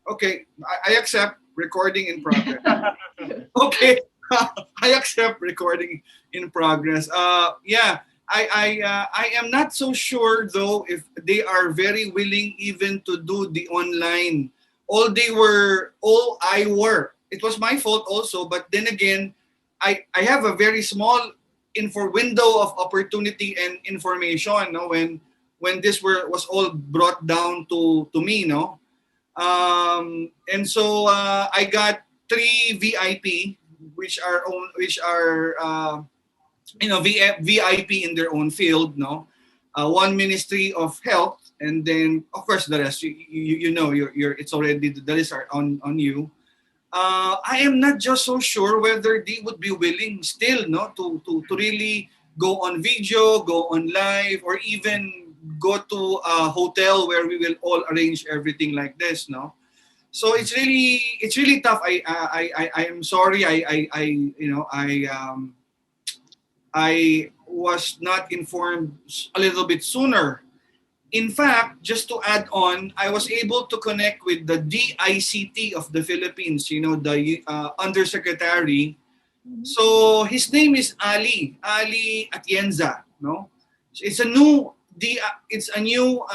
Okay, I accept recording in progress. Okay, I accept recording in progress. Yeah, I am not so sure though if they are very willing even to do the online. All I were. It was my fault also, but then again, I have a very small info window of opportunity and information. No, when this was all brought down to me, no. And so I got three VIP, which are VIP in their own field, no. One Ministry of Health, and then of course the rest. You know, you're it's already the list are on you. I am not just so sure whether they would be willing still, no, to really go on video, go on live, or even go to a hotel where we will all arrange everything like this, no. So it's really tough. I am sorry. I was not informed a little bit sooner. In fact, just to add on, I was able to connect with the DICT of the Philippines, you know, the undersecretary. So his name is Ali Atienza, no? It's a new it's a new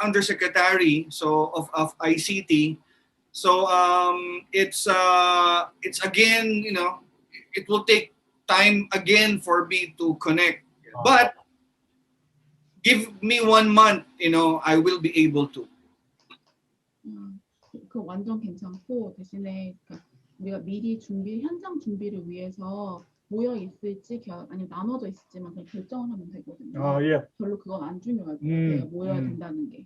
undersecretary so of ICT. So it's again, you know, it will take time again for me to connect. But give me 1 month, you know, I will be able to. 그 완전 괜찮고 대신에 그러니까 우리가 미리 현장 준비를 위해서 모여 있을지 아니면 나눠져 있을지만 그냥 결정을 하면 되거든요. Yeah. 별로 그건 안 중요할 것 같아요. 모여야 된다는 게.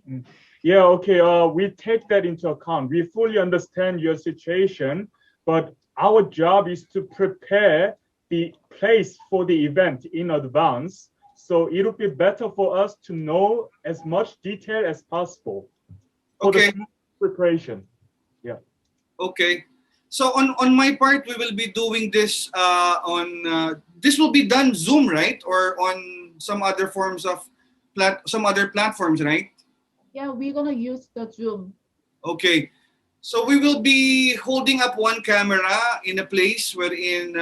Yeah, okay. We take that into account. We fully understand your situation, but our job is to prepare the place for the event in advance. So it would be better for us to know as much detail as possible for the preparation. Yeah. Okay. So on my part, we will be doing this this will be done Zoom, right? Or on some other forms of some other platforms, right? Yeah, we're gonna use the Zoom. Okay. So we will be holding up one camera in a place wherein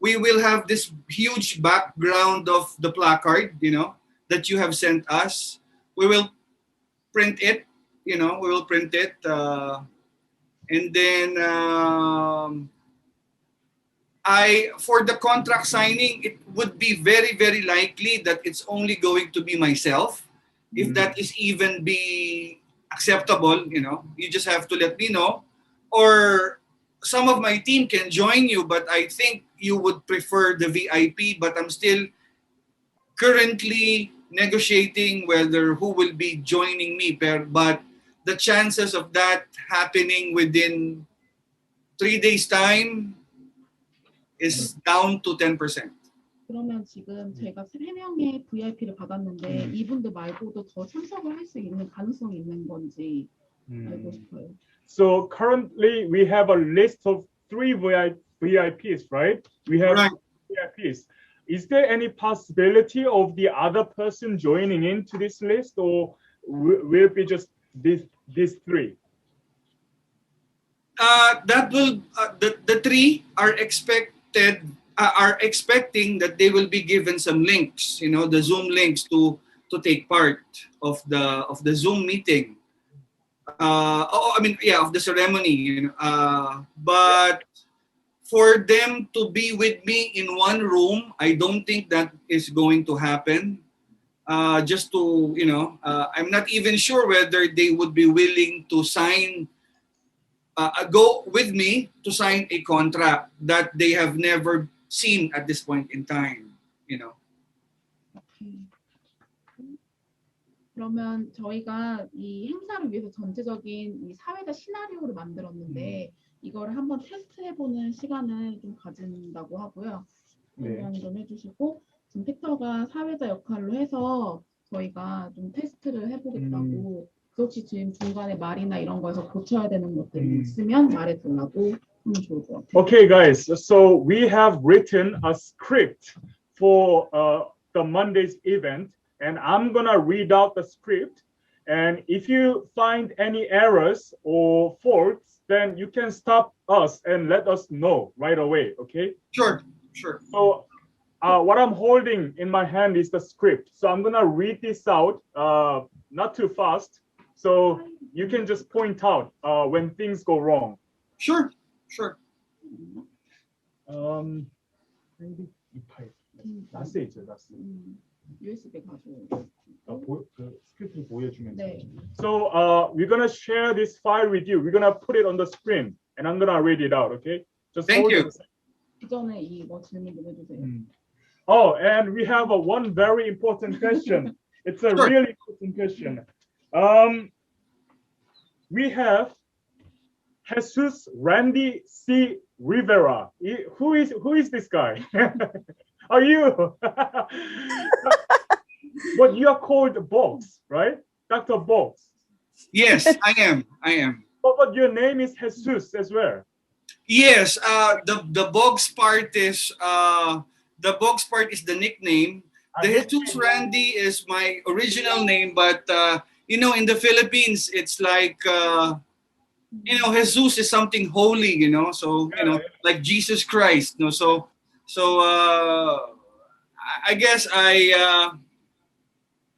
we will have this huge background of the placard, you know, that you have sent us. We will print it, you know, we will print it. And then for the contract signing, it would be very, very likely that it's only going to be myself. If that is even be acceptable, you know, you just have to let me know. Or some of my team can join you, but I think you would prefer the VIP, but I'm still currently negotiating whether who will be joining me. But the chances of that happening within 3 days time is down to 10%. 그러면 지금 제가 3명의 VIP를 받았는데 이분들 말고도 더 참석을 할 수 있는 가능성이 있는 건지 알고 싶어요. So currently we have a list of 3 VIPs, right? We have VIPs. Is there any possibility of the other person joining into this list, or will it be just these 3? That will the 3 are expecting that they will be given some links, you know, the Zoom links to take part of the Zoom meeting. Of the ceremony, you know. But for them to be with me in one room, I don't think that is going to happen. Just to, you know, I'm not even sure whether they would be willing to sign, go with me to sign a contract that they have never seen at this point in time, you know. 그러면 저희가 이 행사를 위해서 전체적인 이 사회자 시나리오를 만들었는데 이거를 한번 테스트해보는 시간을 좀 가진다고 하고요. 설명 좀 해주시고 지금 팩터가 사회자 역할로 해서 저희가 좀 테스트를 해보겠다고 그렇지 지금 중간에 말이나 이런 거에서 고쳐야 되는 것들이 있으면 말해달라고 하면 좋을 것 같아요. Okay, guys. So we have written a script for the Monday's event, and I'm gonna read out the script, And if you find any errors or faults, then you can stop us and let us know right away, okay? Sure, sure. So what I'm holding in my hand is the script. So I'm gonna read this out, not too fast. So you can just point out when things go wrong. Sure, sure. maybe 이 파일. 나스 있죠, 나스. USB 가지고. 그 스크립트를 보여주면. 네. So we're gonna share this file with you. We're gonna put it on the screen, and I'm gonna read it out. Okay? Just Thank hold you. it. 이전에 이거 질문 좀 해주세요. Oh, and we have one very important question. It's a Sure. really important question. We have Jesus Randy C. Rivera. Who is this guy? Are you? But you are called Box, right? Dr. Box. Yes, I am. But your name is Jesus as well. Yes, the Bogs part is the nickname. The Jesus Randy is my original name, but in the Philippines, it's like Jesus is something holy, so like Jesus Christ, so I guess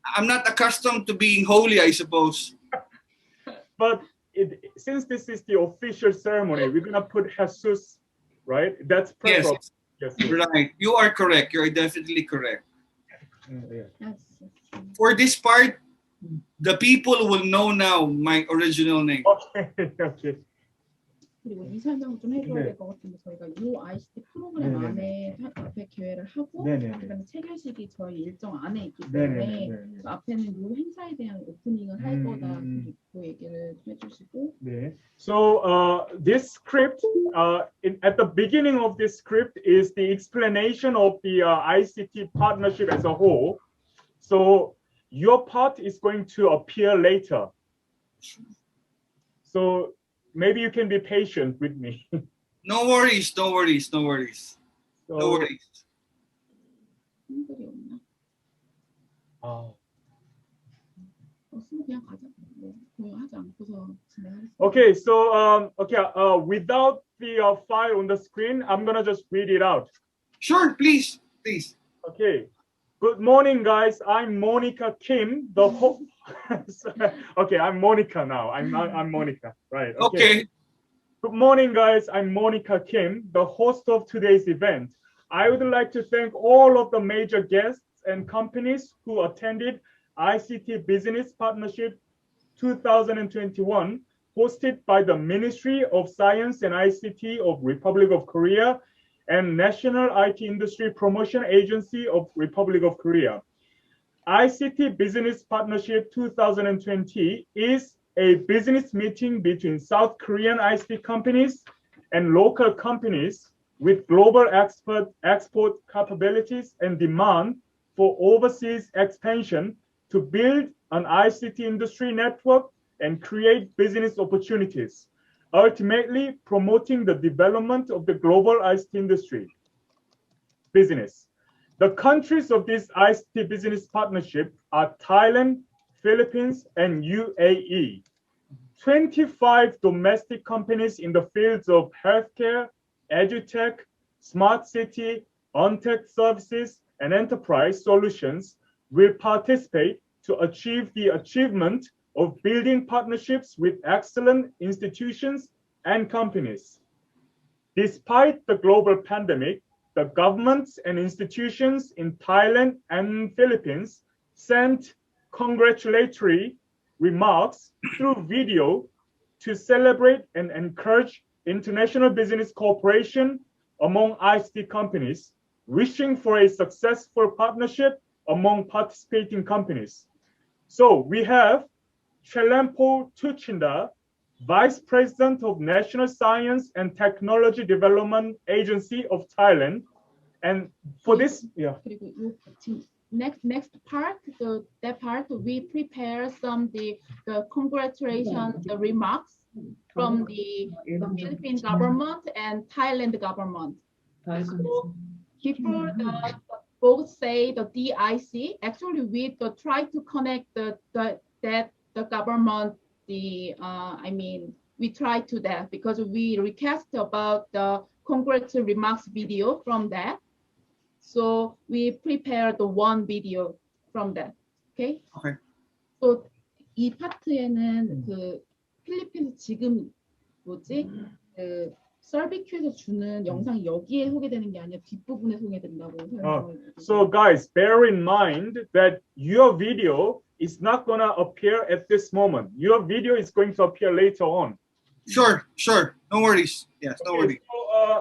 I'm not accustomed to being holy, I suppose. But since this is the official ceremony, we're gonna put Jesus, right? That's preferable. Yes. Right. You are correct. You are definitely correct. Yes. For this part, the people will know now my original name. Okay. 그리고 이 설명 좀 해줘야 네. 될 것 같은데 저희가 이 ICT 프로그램 안에 앞에 계획을 하고 그다음에 체결식이 저희 일정 안에 있기 때문에 그 앞에는 이 행사에 대한 오프닝을 할 거다 그 얘기를 해주시고. 네. So this script, at the beginning of this script is the explanation of the ICT partnership as a whole. So your part is going to appear later. So maybe you can be patient with me. No worries. So, No worries. 힘들이 없나? 쓰고 그냥 가자. 뭐 하지 않고서 진행하겠습니다. Okay, so without the file on the screen, I'm gonna just read it out. Sure, please. Okay. Good morning, guys. I'm Monica Kim. Okay, I'm Monica now. I'm Monica. Right. Okay. Good morning, guys. I'm Monica Kim, the host of today's event. I would like to thank all of the major guests and companies who attended ICT Business Partnership 2021, hosted by the Ministry of Science and ICT of Republic of Korea and National IT Industry Promotion Agency of Republic of Korea. ICT Business Partnership 2020 is a business meeting between South Korean ICT companies and local companies with global export capabilities and demand for overseas expansion to build an ICT industry network and create business opportunities, ultimately promoting the development of the global ICT industry business. The countries of this ICT business partnership are Thailand, Philippines, and UAE. 25 domestic companies in the fields of healthcare, edutech, smart city, on-tech services, and enterprise solutions will participate to achieve the achievement of building partnerships with excellent institutions and companies. Despite the global pandemic, the governments and institutions in Thailand and Philippines sent congratulatory remarks through video to celebrate and encourage international business cooperation among ICT companies, wishing for a successful partnership among participating companies. So we have Chelampo Tuchinda, Vice President of National Science and Technology Development Agency of Thailand. And for this, 그리고 지금 next part, that part we prepare some the congratulation the remarks from the Philippine government and Thailand government. So before both say the DIC, actually we try to connect that the government, we try to that because we request about the Congress remarks video from that. So we prepare the one video from that. Okay? Okay. So 이 파트에는 그 필리핀에서 지금 그 CerviQ에서 주는 영상이 여기에 소개되는 게 아니라 뒷부분에 소개된다고 설명을 드리고. So guys, bear in mind that your video is not gonna appear at this moment. Your video is going to appear later on. Sure. No worries. Yes, no worries.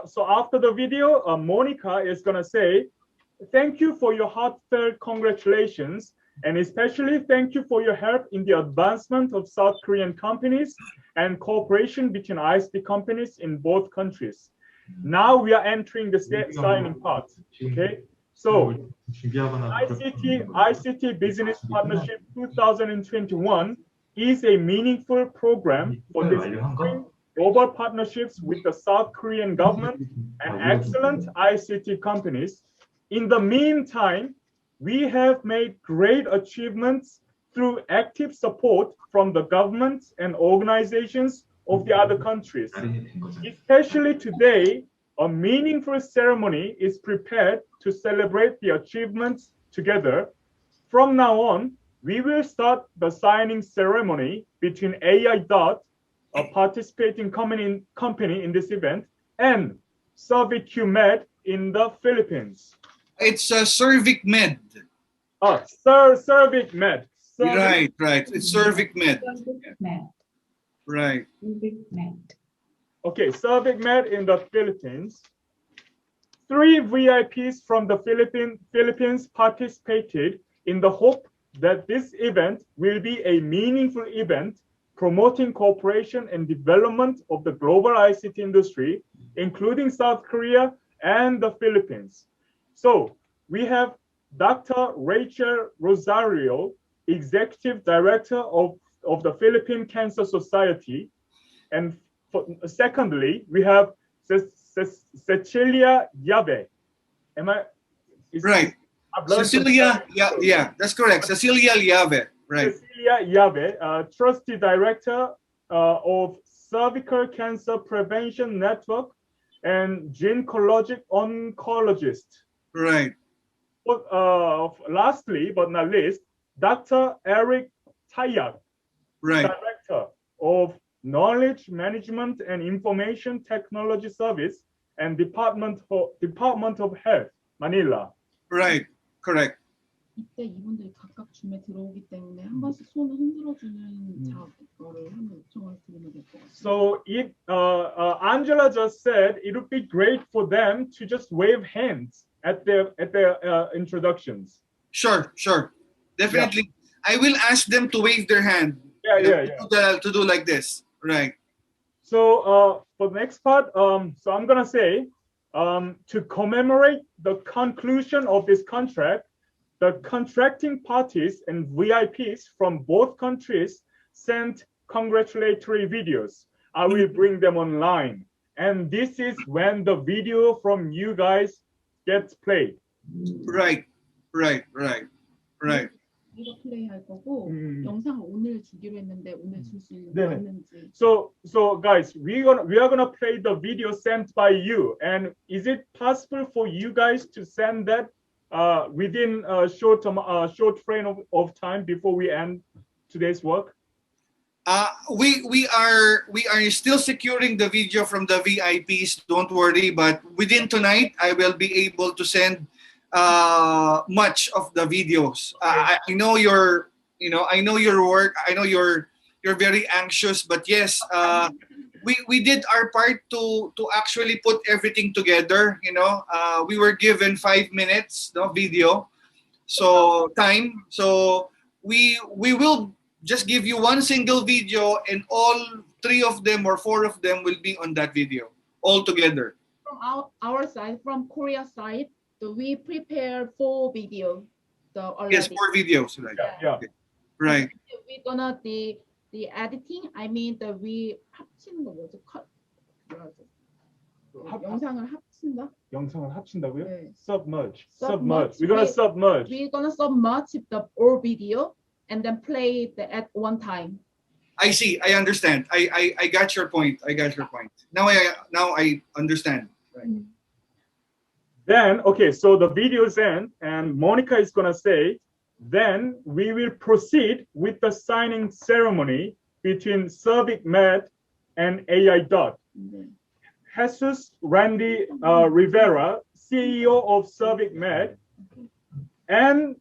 So after the video, Monica is gonna say, thank you for your heartfelt congratulations, and especially thank you for your help in the advancement of South Korean companies and cooperation between ICT companies in both countries. Now we are entering the signing part. Okay, so ICT Business Partnership 2021 is a meaningful program for discussing global partnerships with the South Korean government and excellent ICT companies. In the meantime, we have made great achievements through active support from the governments and organizations of the other countries. Especially today, a meaningful ceremony is prepared to celebrate the achievements together. From now on, we will start the signing ceremony between AIDOT, a participating company in this event, and CerviQ Med in the Philippines. It's CerviQ Med. CerviQ Med. Right. It's CerviQ Med. Right. Okay, CerviQ Med in the Philippines. 3 VIPs from the Philippines participated in the hope that this event will be a meaningful event promoting cooperation and development of the global ICT industry, including South Korea and the Philippines. So we have Dr. Rachel Rosario, Executive Director of the Philippine Cancer Society. And secondly, we have Cecilia Yabe. Right. Cecilia, yeah, that's correct. Cecilia Yabe, right. Cecilia Yabe, Trustee Director of Cervical Cancer Prevention Network and Gynecologic Oncologist. Right. Lastly, but not least, Dr. Eric Tayak, right. Director of Knowledge Management and Information Technology Service and Department of Health, Manila. Right, correct. 이때 이분들이 각각 줌에 들어오기 때문에 한 번씩 손을 흔들어주는 작업을 한번 요청을 드리면 될 것 같아요. So if Angela just said it would be great for them to just wave hands at their introductions. Sure. Definitely. Yeah. I will ask them to wave their hand. To do like this. Right. So for the next part, so I'm gonna say to commemorate the conclusion of this contract, the contracting parties and VIPs from both countries sent congratulatory videos. I will bring them online. And this is when the video from you guys gets played. Right. 이거 플레이할 거고 영상을 오늘 주기로 했는데 오늘 줄 수 있는지. So guys, we are gonna play the video sent by you. And is it possible for you guys to send that within a short frame of time before we end today's work? We are still securing the video from the VIPs. Don't worry, but within tonight I will be able to send much of the videos. I know your work. I know you're very anxious, but yes, we did our part to actually put everything together. We were given 5 minutes video, so time. So we will just give you one single video, and all 3 of them or 4 of them will be on that video all together. From our side, from Korea side, we prepare 4 videos. Yes, 4 videos. Right. Yeah. Right. We're gonna the editing. I mean we 합치는 거 뭐죠? 영상을 합친다? 영상을 합친다고요? 네. Submerge. Submerge. We're gonna submerge. We're gonna submerge the all video and then play it at one time. I see. I understand. I got your point. I got your point. Now I understand. Right. Then, okay, so the videos end, and Monica is gonna say, then we will proceed with the signing ceremony between CerviQ and AIDOT. Jesus Randy Rivera, CEO of CerviQ, and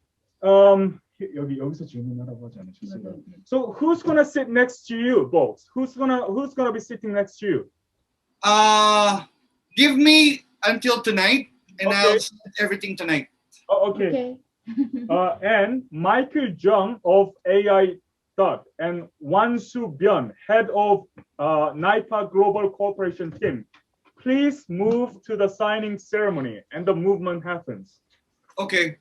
여기서 질문하라고 하지 않으셨어요? So who's gonna sit next to you, both? Who's gonna be sitting next to you? Give me until tonight, and Okay. I'll set everything tonight. Oh, okay. And Michael Jung of AIDOT and Wan-Soo Byun, head of NIPA Global Cooperation Team. Please move to the signing ceremony, and the movement happens. Okay.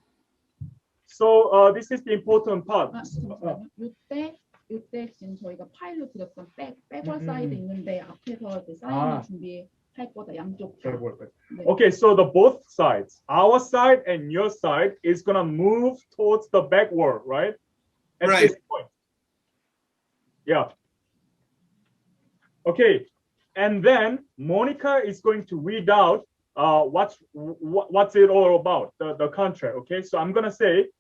So this is the important part. 이때 지금 저희가 파일로 드렸던 백월 사이드 있는데 앞에서 이제 사인을 준비할 거다 양쪽 다. 네. Okay, so the both sides, our side and your side, is gonna move towards the backward, right? At Right. this point. Yeah. Okay, and then Monica is going to read out what's it all about, the contract. Okay, so I'm gonna say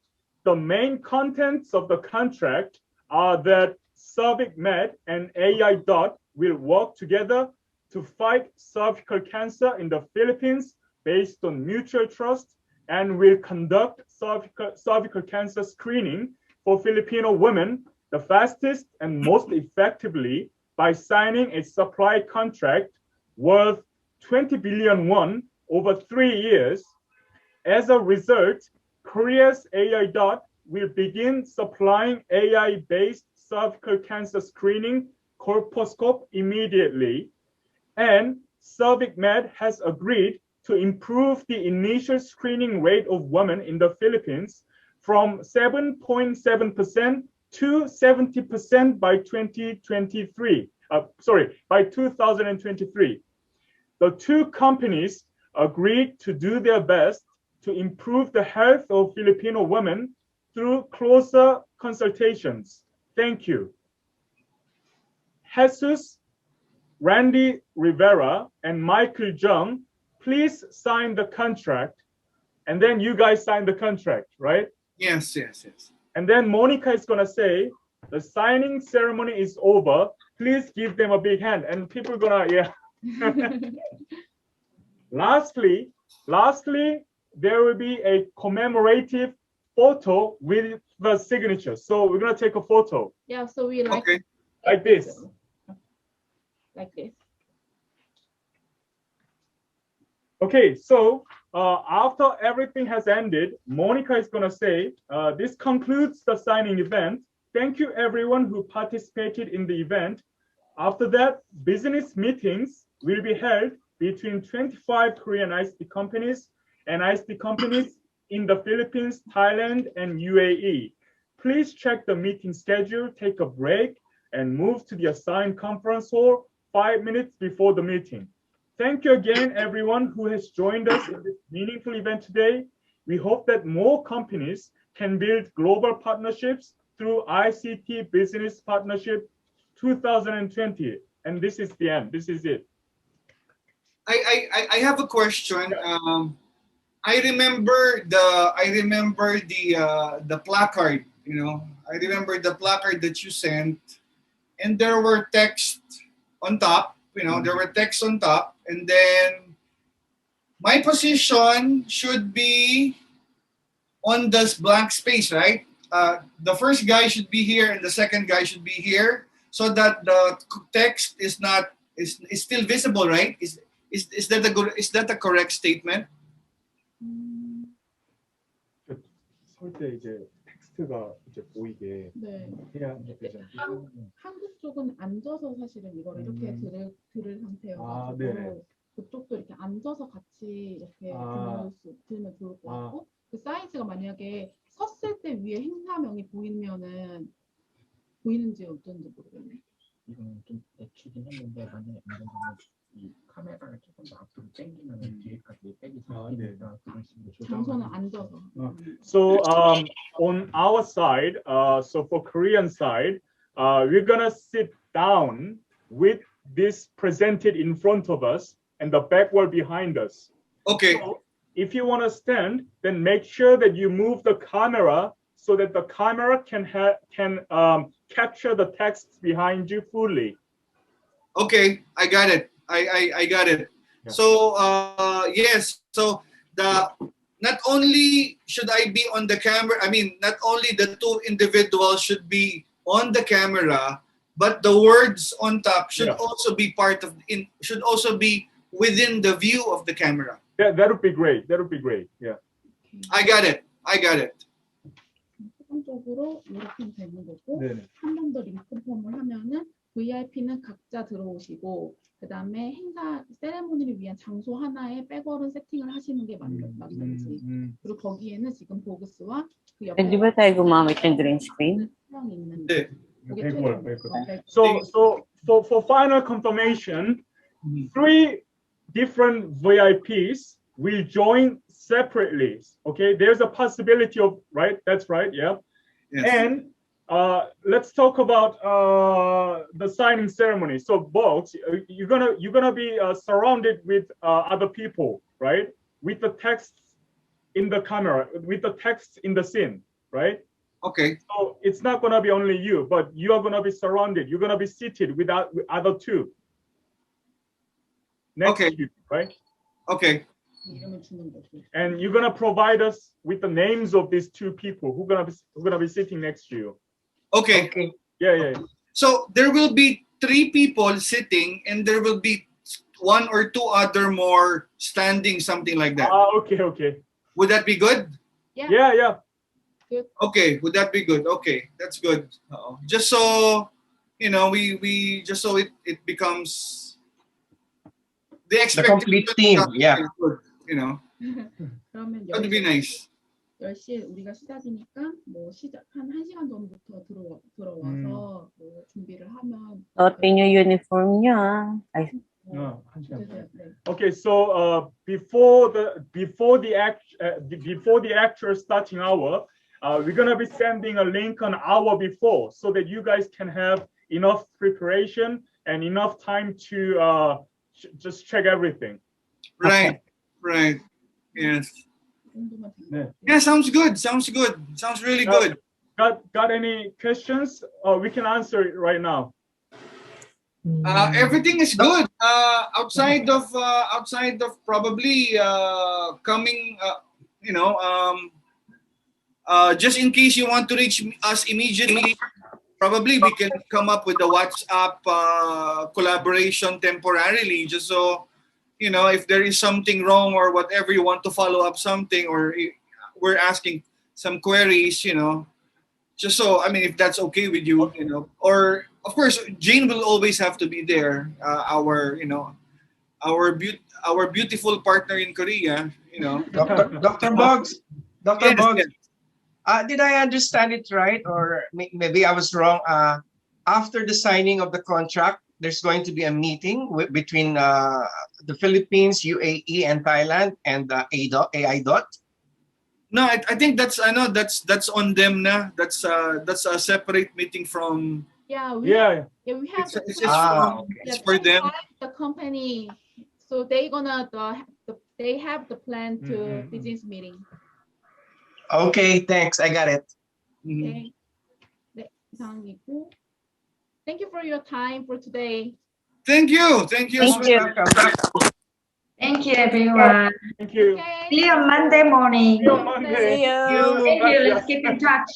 the main contents of the contract are that CerviQ and AIDOT will work together to fight cervical cancer in the Philippines based on mutual trust, and will conduct cervical cancer screening for Filipino women the fastest and most effectively by signing a supply contract worth 20 billion won over 3 years. As a result, Korea's AIDOT will begin supplying AI-based cervical cancer screening colposcope immediately, and CerviQ has agreed to improve the initial screening rate of women in the Philippines from 7.7% to 70% by 2023. By 2023. The two companies agreed to do their best to improve the health of Filipino women through closer consultations. Thank you. Jesus, Randy Rivera, and Michael Jung, please sign the contract. And then you guys sign the contract, right? Yes. And then Monica is gonna say, the signing ceremony is over. Please give them a big hand. And people are gonna, yeah. Lastly, there will be a commemorative photo with the signature. So we're gonna take a photo. Yeah, so we like this. Like this. Okay, so after everything has ended, Monica is gonna say, this concludes the signing event. Thank you everyone who participated in the event. After that, business meetings will be held between 25 Korean ICT companies and ICT companies in the Philippines, Thailand, and UAE. Please check the meeting schedule, take a break, and move to the assigned conference hall 5 minutes before the meeting. Thank you again, everyone who has joined us in this meaningful event today. We hope that more companies can build global partnerships through ICT Business Partnership 2020. And this is the end. This is it. I have a question. I remember the placard. I remember the placard that you sent, and there were text on top. There were texts on top, and then my position should be on this blank space, right? The first guy should be here, and the second guy should be here, so that the text is still visible, right? Is that the correct statement? 설때 이제 텍스트가 이제 보이게 해야 되죠. 한국 쪽은 앉아서 사실은 이거를 이렇게 들을 상태여가지고 그쪽도 이렇게 앉아서 같이 이렇게 들으면 좋을 것 같고, 그 사이즈가 만약에 섰을 때 위에 행사명이 보이면은 보이는지 어쩐지 모르겠네. 이거는 좀 맞추긴 했는데 만약에 안 된다면 이 카메라를 조금 더 앞으로 당기면 뒤에까지 백이 잡히니까 그런 식으로 장소는 조정을 앉아서. So on our side, so for Korean side, we're gonna sit down with this presented in front of us and the back wall behind us. Okay. So if you want to stand, then make sure that you move the camera so that the camera can capture the text behind you fully. Okay, I got it. I got it. Yeah. So yes, so the not only should I be on the camera, I mean not only the two individuals should be on the camera, but the words on top should also be should also be within the view of the camera. Yeah, that would be great. That would be great. Yeah. I got it. I got it. 기본적으로 이렇게 되는 거고 네네. 한 번 더 리컨펌을 하면은 VIP는 각자 들어오시고 그 다음에 행사 세레모니를 위한 장소 하나에 백월은 세팅을 하시는 게 맞는지 그리고 거기에는 지금 보그스와 그 옆에 Pwede ba tayo gumamit ng green screen? 형 있는데 네. 그게 백월, 최종. 백월. So for final confirmation, 3 different VIPs will join separately. Okay, there's a possibility of That's right. Yeah. Yes. And let's talk about the signing ceremony. So, Box, you're gonna be surrounded with other people, right? With the text in the camera, with the text in the scene, right? Okay. So it's not gonna be only you, but you are gonna be surrounded. You're gonna be seated with other 2 next Okay. to you, right? Okay. 이름을 주는 거고. And you're gonna provide us with the names of these 2 people who gonna be sitting next to you. Okay. Yeah. So there will be 3 people sitting, and there will be 1 or 2 other more standing, something like that. Okay. Would that be good? Yeah. Okay. Would that be good? Okay, that's good. Just so we just so it becomes the complete team. Yeah. Good, 그러면 that would be nice. 10시에 우리가 시작이니까 뭐 시작 한 1시간 전부터 들어와서 뭐 준비를 하면 Suotin yung uniform niyo, ah. Ay, Okay, so before the actual starting hour, we're gonna be sending a link an hour before so that you guys can have enough preparation and enough time to just check everything. Right. Yes. Yeah, sounds good. Sounds really good. Got any questions? We can answer it right now. Everything is good. Outside of probably coming, just in case you want to reach us immediately, probably we can come up with a WhatsApp collaboration temporarily, just so if there is something wrong or whatever, you want to follow up something, or we're asking some queries, just so, if that's okay with you, or of course, Jane will always have to be there, our beautiful partner in Korea, Dr. Boggs. Dr. Yes, Boggs. yes. Did I understand it right, or maybe I was wrong? After the signing of the contract, there's going to be a meeting between the Philippines, UAE, and Thailand, and AIDOT. No, I think that's on them na. That's a separate meeting from. we have It's for them. The company, so they gonna they have the plan to business meeting. Okay, thanks. I got it. Okay. 네, 이상이고. Thank you for your time for today. Thank you. Thank you. Thank you, everyone. Thank you. Okay. See you on Monday morning. See you on Monday. See you. Thank you. Let's keep in touch.